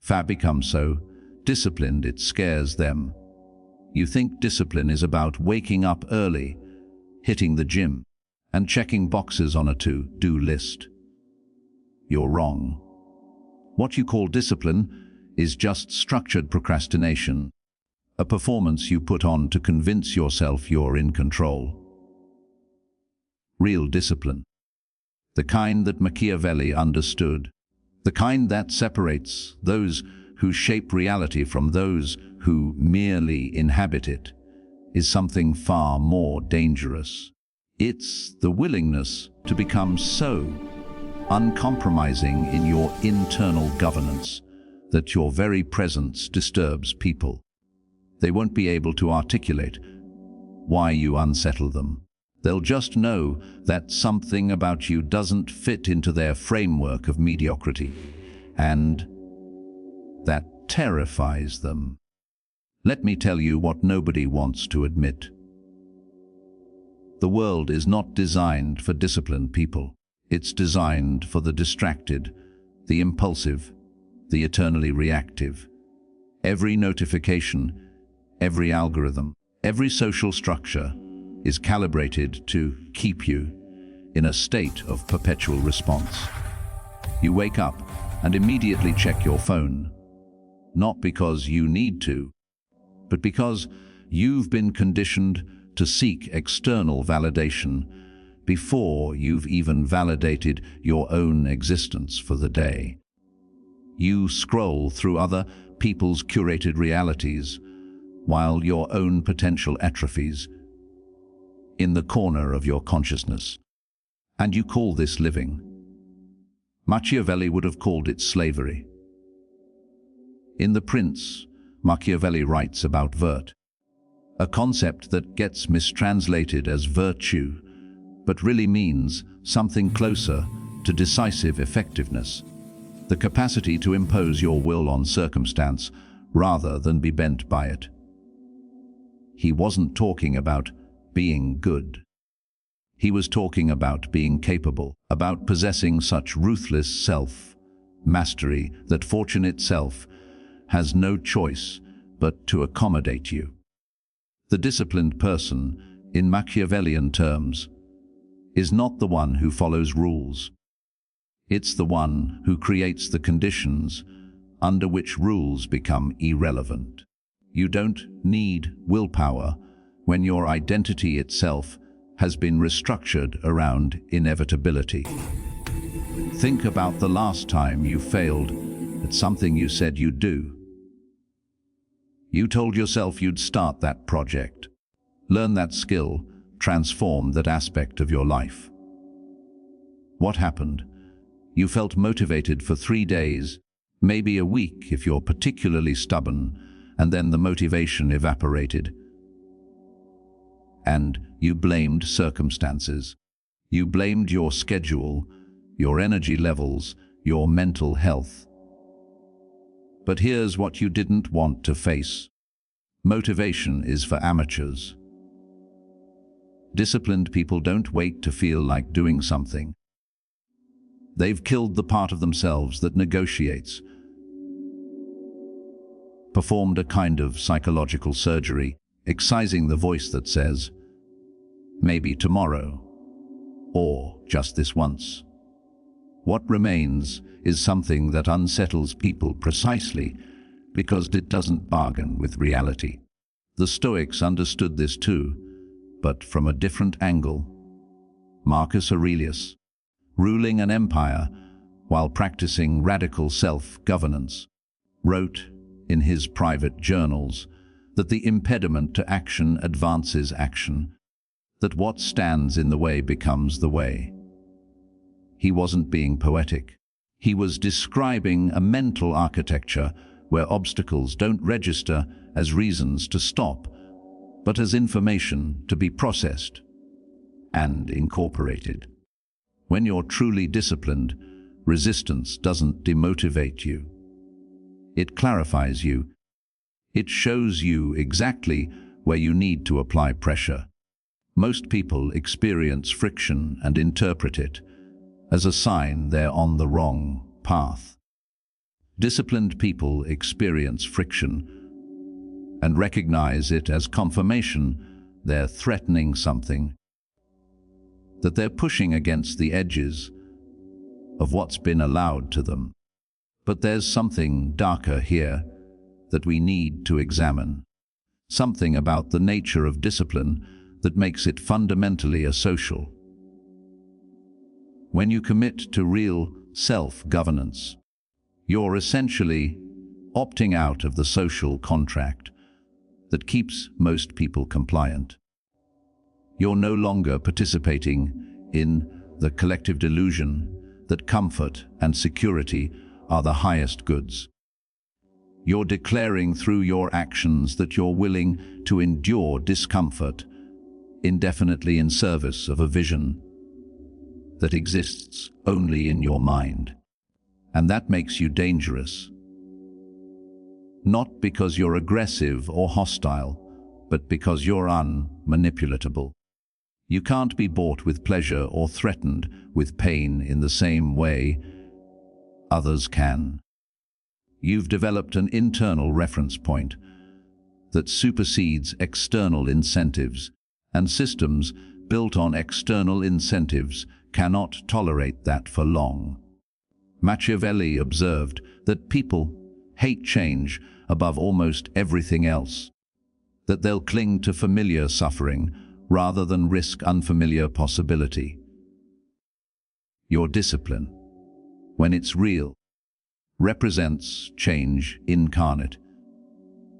Fab becomes so disciplined it scares them. You think discipline is about waking up early, hitting the gym, and checking boxes on a to-do list. You're wrong. What you call discipline is just structured procrastination, a performance you put on to convince yourself you're in control. Real discipline, the kind that Machiavelli understood, the kind that separates those who shape reality from those who merely inhabit it, is something far more dangerous. It's the willingness to become so uncompromising in your internal governance that your very presence disturbs people. They won't be able to articulate why you unsettle them. They'll just know that something about you doesn't fit into their framework of mediocrity, and that terrifies them. Let me tell you what nobody wants to admit. The world is not designed for disciplined people. It's designed for the distracted, the impulsive, the eternally reactive. Every notification, every algorithm, every social structure is calibrated to keep you in a state of perpetual response. You wake up and immediately check your phone, not because you need to, but because you've been conditioned to seek external validation before you've even validated your own existence for the day. You scroll through other people's curated realities while your own potential atrophies in the corner of your consciousness. And you call this living. Machiavelli would have called it slavery. In The Prince, Machiavelli writes about vert, a concept that gets mistranslated as virtue, but really means something closer to decisive effectiveness, the capacity to impose your will on circumstance rather than be bent by it. He wasn't talking about being good. He was talking about being capable, about possessing such ruthless self-mastery that fortune itself has no choice but to accommodate you. The disciplined person, in Machiavellian terms, is not the one who follows rules. It's the one who creates the conditions under which rules become irrelevant. You don't need willpower when your identity itself has been restructured around inevitability. Think about the last time you failed at something you said you'd do. You told yourself you'd start that project, learn that skill, transform that aspect of your life. What happened? You felt motivated for 3 days, maybe a week if you're particularly stubborn, and then the motivation evaporated. And you blamed circumstances. You blamed your schedule, your energy levels, your mental health. But here's what you didn't want to face. Motivation is for amateurs. Disciplined people don't wait to feel like doing something. They've killed the part of themselves that negotiates, performed a kind of psychological surgery, excising the voice that says, maybe tomorrow, or just this once. What remains is something that unsettles people precisely because it doesn't bargain with reality. The Stoics understood this too, but from a different angle. Marcus Aurelius, ruling an empire while practicing radical self-governance, wrote in his private journals that the impediment to action advances action, that what stands in the way becomes the way. He wasn't being poetic. He was describing a mental architecture where obstacles don't register as reasons to stop, but as information to be processed and incorporated. When you're truly disciplined, resistance doesn't demotivate you. It clarifies you. It shows you exactly where you need to apply pressure. Most people experience friction and interpret it as a sign they're on the wrong path. Disciplined people experience friction and recognize it as confirmation they're threatening something, that they're pushing against the edges of what's been allowed to them. But there's something darker here that we need to examine. Something about the nature of discipline that makes it fundamentally asocial. When you commit to real self-governance, you're essentially opting out of the social contract that keeps most people compliant. You're no longer participating in the collective delusion that comfort and security are the highest goods. You're declaring through your actions that you're willing to endure discomfort indefinitely in service of a vision that exists only in your mind. And that makes you dangerous. Not because you're aggressive or hostile, but because you're unmanipulatable. You can't be bought with pleasure or threatened with pain in the same way others can. You've developed an internal reference point that supersedes external incentives, and systems built on external incentives cannot tolerate that for long. Machiavelli observed that people hate change above almost everything else, that they'll cling to familiar suffering rather than risk unfamiliar possibility. Your discipline, when it's real, represents change incarnate.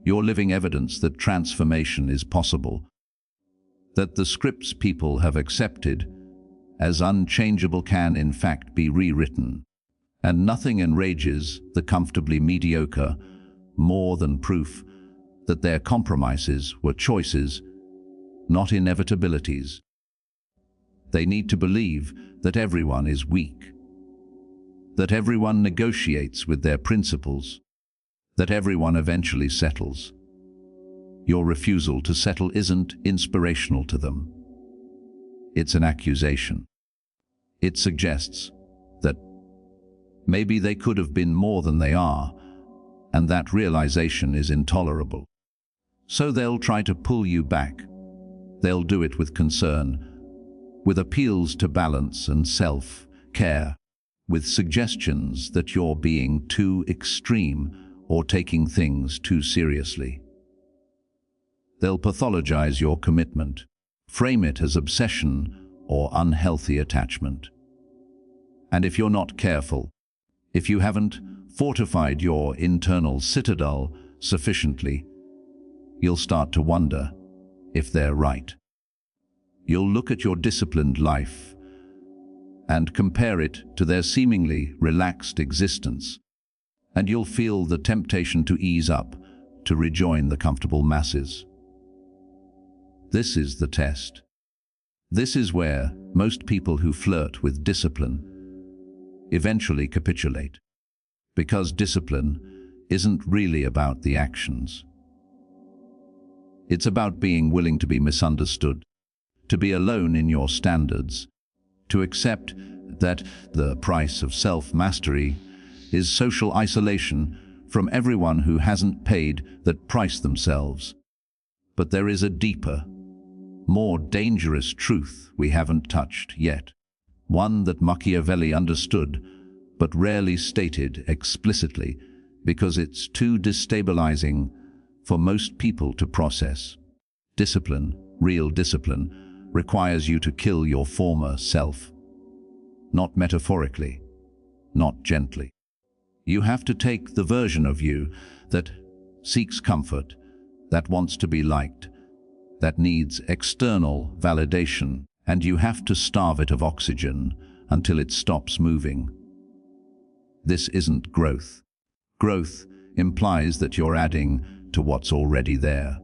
You're living evidence that transformation is possible, that the scripts people have accepted as unchangeable can in fact be rewritten. And nothing enrages the comfortably mediocre more than proof that their compromises were choices, not inevitabilities. They need to believe that everyone is weak, that everyone negotiates with their principles, that everyone eventually settles. Your refusal to settle isn't inspirational to them. It's an accusation. It suggests that maybe they could have been more than they are, and that realization is intolerable. So they'll try to pull you back. They'll do it with concern, with appeals to balance and self-care, with suggestions that you're being too extreme or taking things too seriously. They'll pathologize your commitment, frame it as obsession or unhealthy attachment. And if you're not careful, if you haven't fortified your internal citadel sufficiently, you'll start to wonder if they're right. You'll look at your disciplined life and compare it to their seemingly relaxed existence, and you'll feel the temptation to ease up, to rejoin the comfortable masses. This is the test. This is where most people who flirt with discipline eventually capitulate, because discipline isn't really about the actions. It's about being willing to be misunderstood, to be alone in your standards, to accept that the price of self-mastery is social isolation from everyone who hasn't paid that price themselves. But there is a deeper, more dangerous truth we haven't touched yet. One that Machiavelli understood, but rarely stated explicitly because it's too destabilizing for most people to process. Discipline, real discipline, requires you to kill your former self. Not metaphorically, not gently. You have to take the version of you that seeks comfort, that wants to be liked, that needs external validation, and you have to starve it of oxygen until it stops moving. This isn't growth. Growth implies that you're adding to what's already there.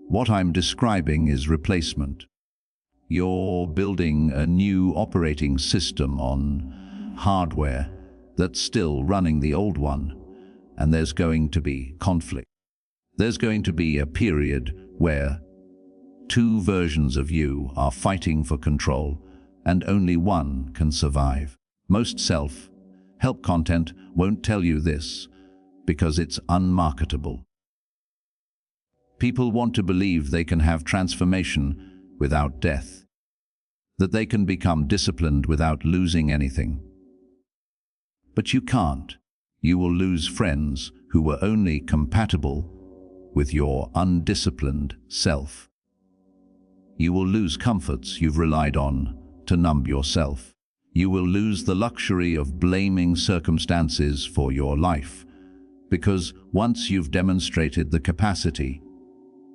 What I'm describing is replacement. You're building a new operating system on hardware that's still running the old one, and there's going to be conflict. There's going to be a period where two versions of you are fighting for control, and only one can survive. Most self Help content won't tell you this because it's unmarketable. People want to believe they can have transformation without death, that they can become disciplined without losing anything. But you can't. You will lose friends who were only compatible with your undisciplined self. You will lose comforts you've relied on to numb yourself. You will lose the luxury of blaming circumstances for your life, because once you've demonstrated the capacity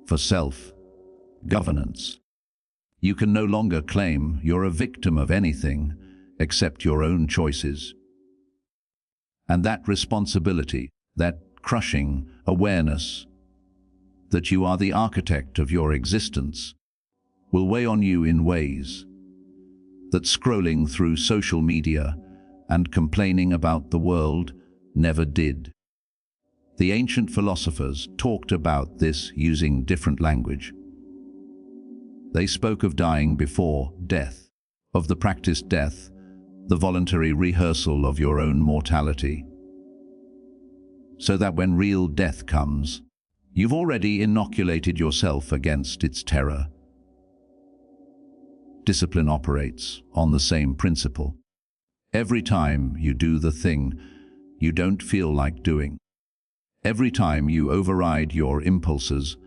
for self-governance, you can no longer claim you're a victim of anything except your own choices. And that responsibility, that crushing awareness that you are the architect of your existence, will weigh on you in ways that scrolling through social media and complaining about the world never did. The ancient philosophers talked about this using different language. They spoke of dying before death, of the practiced death, the voluntary rehearsal of your own mortality, so that when real death comes, you've already inoculated yourself against its terror. Discipline operates on the same principle. Every time you do the thing you don't feel like doing, every time you override your impulses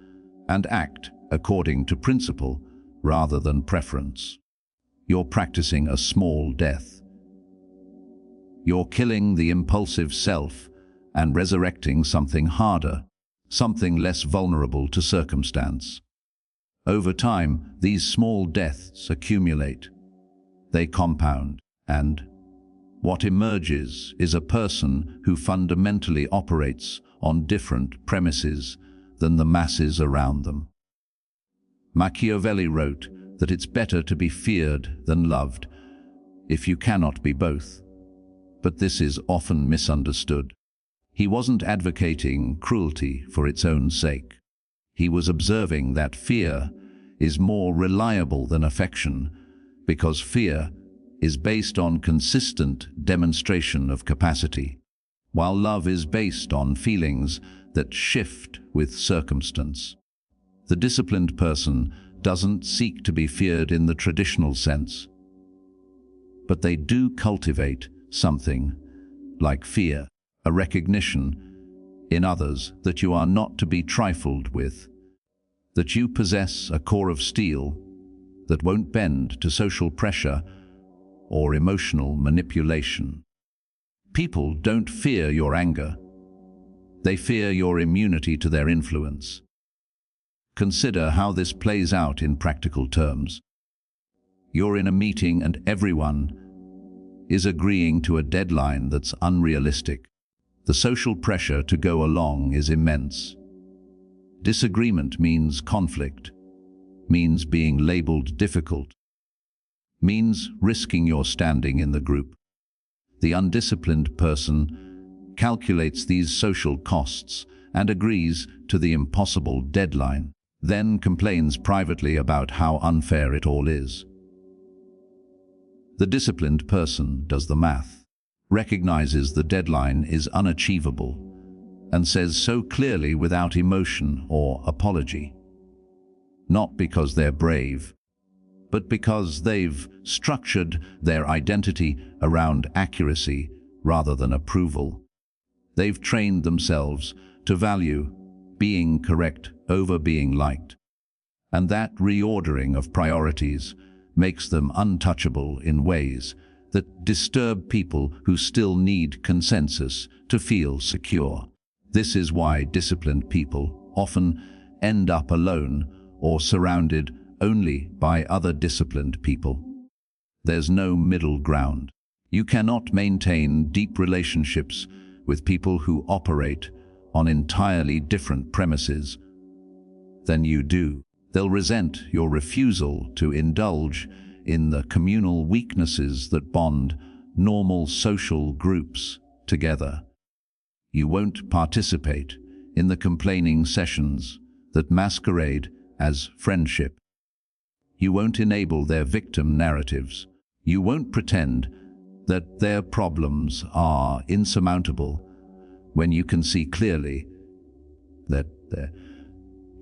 and act according to principle rather than preference, you're practicing a small death. You're killing the impulsive self and resurrecting something harder, something less vulnerable to circumstance. Over time, these small deaths accumulate. They compound, and what emerges is a person who fundamentally operates on different premises than the masses around them. Machiavelli wrote that it's better to be feared than loved, if you cannot be both. But this is often misunderstood. He wasn't advocating cruelty for its own sake. He was observing that fear is more reliable than affection, because fear is based on consistent demonstration of capacity, while love is based on feelings that shift with circumstance. The disciplined person doesn't seek to be feared in the traditional sense, but they do cultivate something like fear, a recognition in others that you are not to be trifled with, that you possess a core of steel that won't bend to social pressure or emotional manipulation. People don't fear your anger. They fear your immunity to their influence. Consider how this plays out in practical terms. You're in a meeting and everyone is agreeing to a deadline that's unrealistic. The social pressure to go along is immense. Disagreement means conflict, means being labeled difficult, means risking your standing in the group. The undisciplined person calculates these social costs and agrees to the impossible deadline, then complains privately about how unfair it all is. The disciplined person does the math, recognizes the deadline is unachievable, and says so clearly without emotion or apology. Not because they're brave, but because they've structured their identity around accuracy rather than approval. They've trained themselves to value being correct over being liked, and that reordering of priorities makes them untouchable in ways that disturb people who still need consensus to feel secure. This is why disciplined people often end up alone or surrounded only by other disciplined people. There's no middle ground. You cannot maintain deep relationships with people who operate on entirely different premises than you do. They'll resent your refusal to indulge in the communal weaknesses that bond normal social groups together. You won't participate in the complaining sessions that masquerade as friendship. You won't enable their victim narratives. You won't pretend that their problems are insurmountable when you can see clearly that they're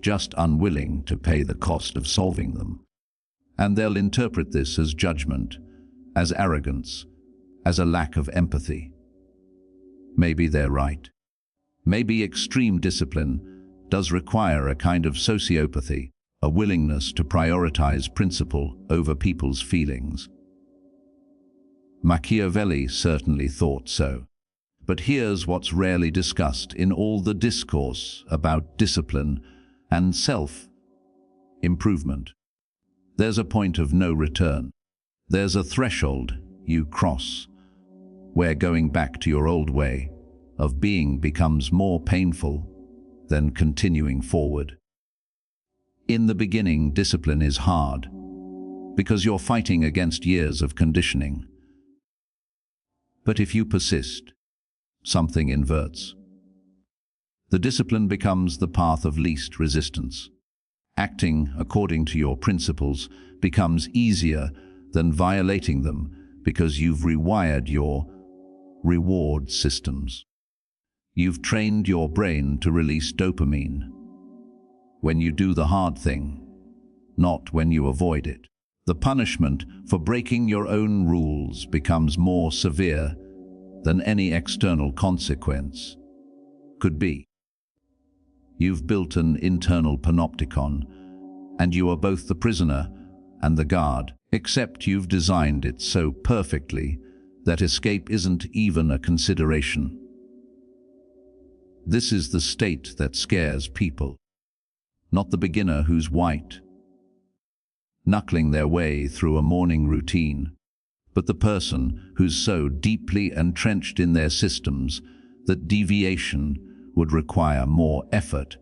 just unwilling to pay the cost of solving them. And they'll interpret this as judgment, as arrogance, as a lack of empathy. Maybe they're right. Maybe extreme discipline does require a kind of sociopathy, a willingness to prioritize principle over people's feelings. Machiavelli certainly thought so. But here's what's rarely discussed in all the discourse about discipline and self-improvement. There's a point of no return. There's a threshold you cross, where going back to your old way of being becomes more painful than continuing forward. In the beginning, discipline is hard, because you're fighting against years of conditioning. But if you persist, something inverts. The discipline becomes the path of least resistance. Acting according to your principles becomes easier than violating them because you've rewired your reward systems. You've trained your brain to release dopamine when you do the hard thing, not when you avoid it. The punishment for breaking your own rules becomes more severe than any external consequence could be. You've built an internal panopticon, and you are both the prisoner and the guard, except you've designed it so perfectly that escape isn't even a consideration. This is the state that scares people, not the beginner who's white, knuckling their way through a morning routine, but the person who's so deeply entrenched in their systems that deviation would require more effort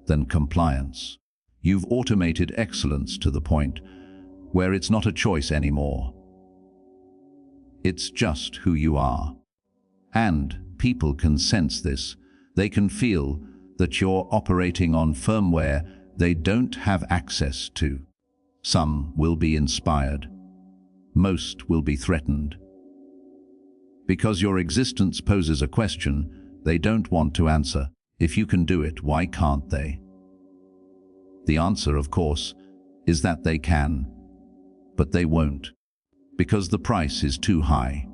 than compliance. You've automated excellence to the point where it's not a choice anymore. It's just who you are. And people can sense this. They can feel that you're operating on firmware they don't have access to. Some will be inspired. Most will be threatened. Because your existence poses a question they don't want to answer. If you can do it, why can't they? The answer, of course, is that they can, but they won't, because the price is too high.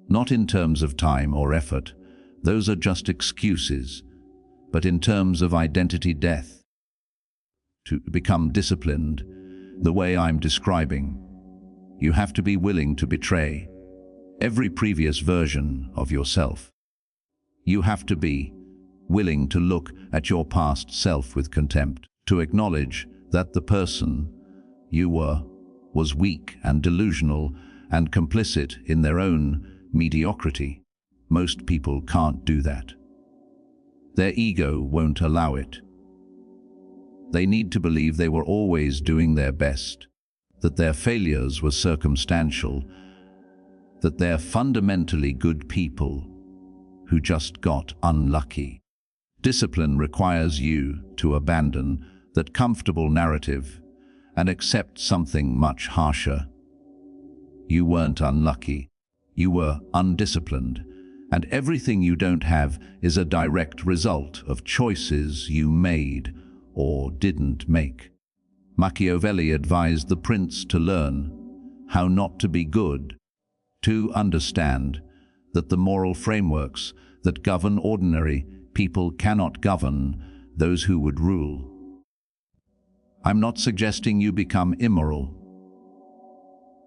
Not in terms of time or effort, those are just excuses, but in terms of identity death. To become disciplined, the way I'm describing, you have to be willing to betray every previous version of yourself. You have to be willing to look at your past self with contempt, to acknowledge that the person you were was weak and delusional and complicit in their own mediocrity. Most people can't do that. Their ego won't allow it. They need to believe they were always doing their best, that their failures were circumstantial, that they're fundamentally good people who just got unlucky. Discipline requires you to abandon that comfortable narrative and accept something much harsher. You weren't unlucky. You were undisciplined, and everything you don't have is a direct result of choices you made or didn't make. Machiavelli advised the prince to learn how not to be good, to understand that the moral frameworks that govern ordinary people cannot govern those who would rule. I'm not suggesting you become immoral.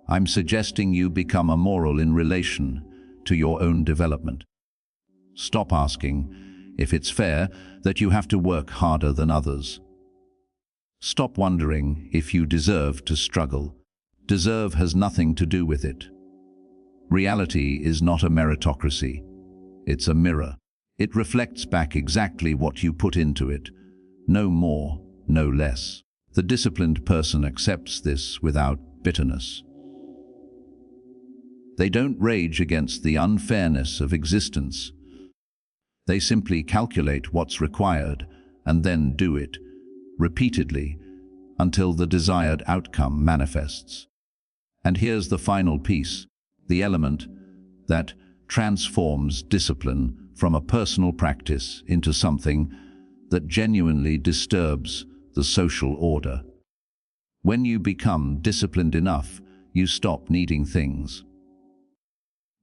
I'm suggesting you become immoral in relation to your own development. Stop asking if it's fair that you have to work harder than others. Stop wondering if you deserve to struggle. Deserve has nothing to do with it. Reality is not a meritocracy. It's a mirror. It reflects back exactly what you put into it. No more, no less. The disciplined person accepts this without bitterness. They don't rage against the unfairness of existence. They simply calculate what's required and then do it, repeatedly, until the desired outcome manifests. And here's the final piece. the element that transforms discipline from a personal practice into something that genuinely disturbs the social order. When you become disciplined enough, you stop needing things.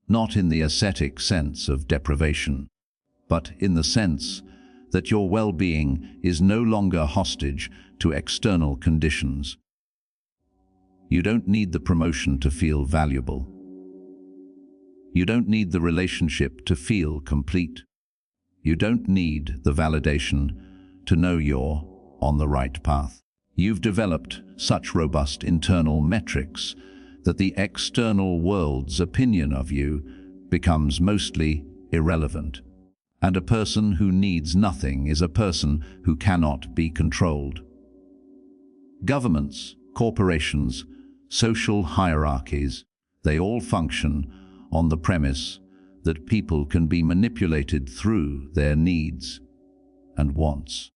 Not in the ascetic sense of deprivation, but in the sense that your well-being is no longer hostage to external conditions. You don't need the promotion to feel valuable. You don't need the relationship to feel complete. You don't need the validation to know you're on the right path. You've developed such robust internal metrics that the external world's opinion of you becomes mostly irrelevant. And a person who needs nothing is a person who cannot be controlled. Governments, corporations, social hierarchies, they all function on the premise that people can be manipulated through their needs and wants.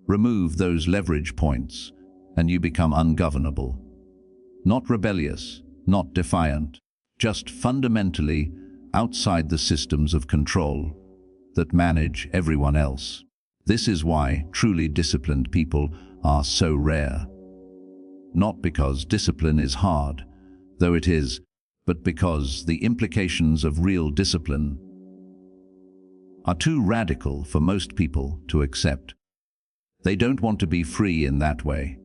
Remove those leverage points and you become ungovernable. Not rebellious, not defiant, just fundamentally outside the systems of control that manage everyone else. This is why truly disciplined people are so rare. Not because discipline is hard, though it is, but because the implications of real discipline are too radical for most people to accept. They don't want to be free in that way.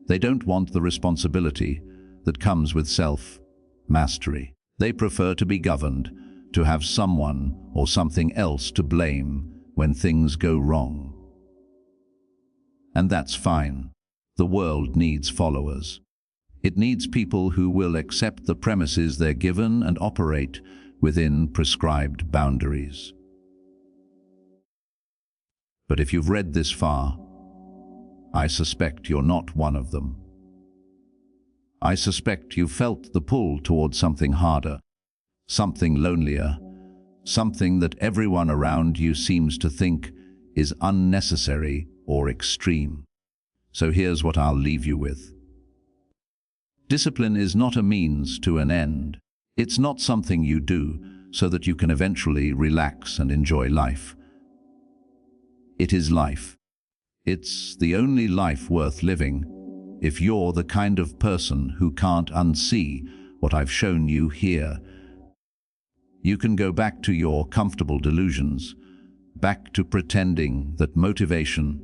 They don't want the responsibility that comes with self-mastery. They prefer to be governed, to have someone or something else to blame when things go wrong. And that's fine. The world needs followers. It needs people who will accept the premises they're given and operate within prescribed boundaries. But if you've read this far, I suspect you're not one of them. I suspect you felt the pull toward something harder, something lonelier, something that everyone around you seems to think is unnecessary or extreme. So here's what I'll leave you with. Discipline is not a means to an end. It's not something you do so that you can eventually relax and enjoy life. It is life. It's the only life worth living if you're the kind of person who can't unsee what I've shown you here. You can go back to your comfortable delusions, back to pretending that motivation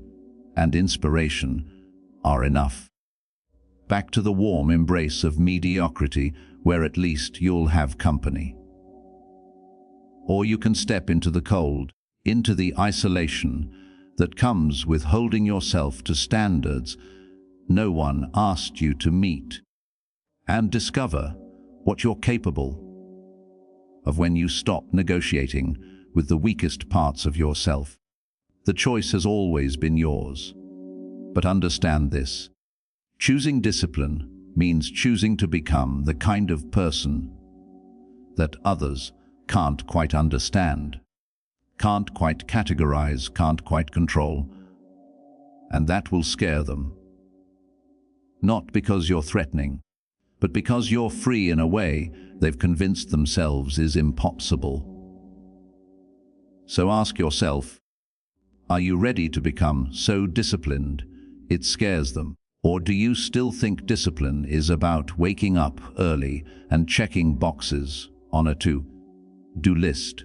and inspiration are enough. Back to the warm embrace of mediocrity where at least you'll have company. Or you can step into the cold, into the isolation that comes with holding yourself to standards no one asked you to meet, and discover what you're capable of when you stop negotiating with the weakest parts of yourself. The choice has always been yours. But understand this. Choosing discipline means choosing to become the kind of person that others can't quite understand, can't quite categorize, can't quite control, and that will scare them. Not because you're threatening, but because you're free in a way they've convinced themselves is impossible. So ask yourself, are you ready to become so disciplined it scares them? Or do you still think discipline is about waking up early and checking boxes on a to-do list?